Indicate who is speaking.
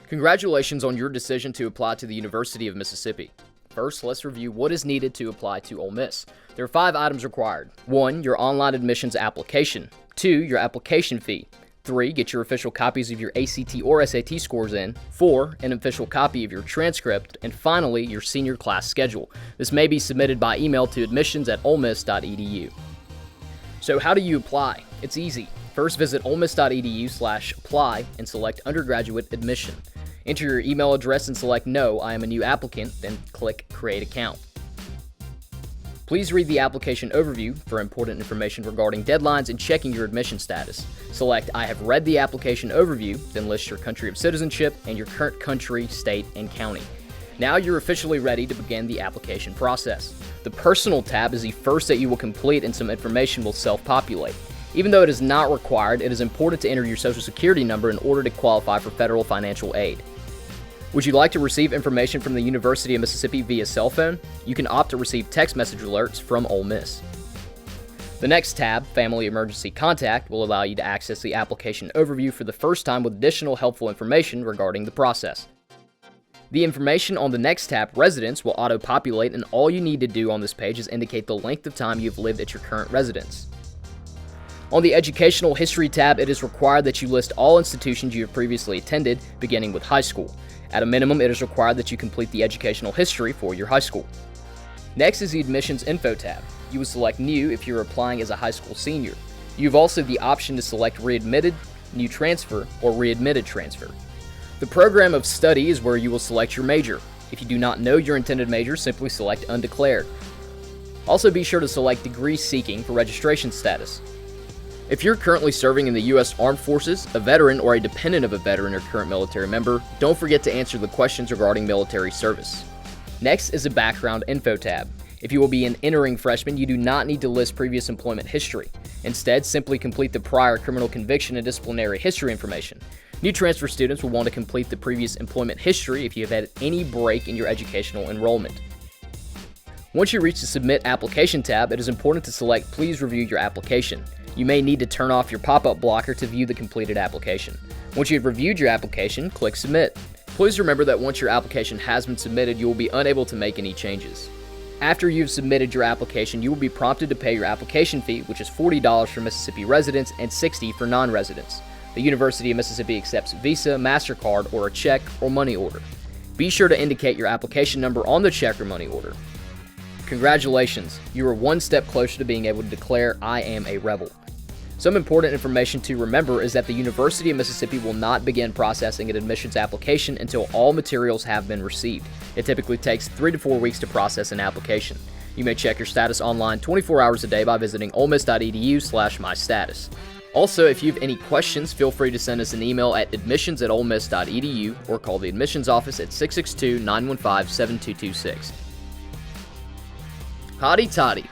Speaker 1: Congratulations on your decision to apply to the University of Mississippi. First, let's review what is needed to apply to Ole Miss. There are 5 items required. 1. Your online admissions application. 2. Your application fee. 3. Get your official copies of your ACT or SAT scores in. 4. An official copy of your transcript. And finally, your senior class schedule. This may be submitted by email to admissions@olemiss.edu. So how do you apply? It's easy. First, visit olemiss.edu/apply and select undergraduate admission. Enter your email address and select No, I am a new applicant, then click Create Account. Please read the application overview for important information regarding deadlines and checking your admission status. Select I have read the application overview, then list your country of citizenship and your current country, state, and county. Now you're officially ready to begin the application process. The Personal tab is the first that you will complete, and some information will self-populate. Even though it is not required, it is important to enter your Social Security number in order to qualify for federal financial aid. Would you like to receive information from the University of Mississippi via cell phone? You can opt to receive text message alerts from Ole Miss. The next tab, Family Emergency Contact, will allow you to access the application overview for the first time with additional helpful information regarding the process. The information on the next tab, Residence, will auto-populate, and all you need to do on this page is indicate the length of time you've lived at your current residence. On the Educational History tab, it is required that you list all institutions you have previously attended, beginning with high school. At a minimum, it is required that you complete the educational history for your high school. Next is the Admissions Info tab. You will select New if you're applying as a high school senior. You have also the option to select Readmitted, New Transfer, or Readmitted Transfer. The Program of Study is where you will select your major. If you do not know your intended major, simply select Undeclared. Also be sure to select Degree Seeking for registration status. If you're currently serving in the U.S. Armed Forces, a veteran, or a dependent of a veteran or current military member, don't forget to answer the questions regarding military service. Next is the Background Info tab. If you will be an entering freshman, you do not need to list previous employment history. Instead, simply complete the prior criminal conviction and disciplinary history information. New transfer students will want to complete the previous employment history if you have had any break in your educational enrollment. Once you reach the Submit Application tab, it is important to select Please Review Your Application. You may need to turn off your pop-up blocker to view the completed application. Once you've reviewed your application, click Submit. Please remember that once your application has been submitted, you will be unable to make any changes. After you've submitted your application, you will be prompted to pay your application fee, which is $40 for Mississippi residents and $60 for non-residents. The University of Mississippi accepts Visa, MasterCard, or a check or money order. Be sure to indicate your application number on the check or money order. Congratulations, you are one step closer to being able to declare I am a rebel. Some important information to remember is that the University of Mississippi will not begin processing an admissions application until all materials have been received. It typically takes 3 to 4 weeks to process an application. You may check your status online 24 hours a day by visiting olemiss.edu/mystatus. Also, if you have any questions, feel free to send us an email at admissions@olemiss.edu or call the admissions office at 662-915-7226. Hotty toddy.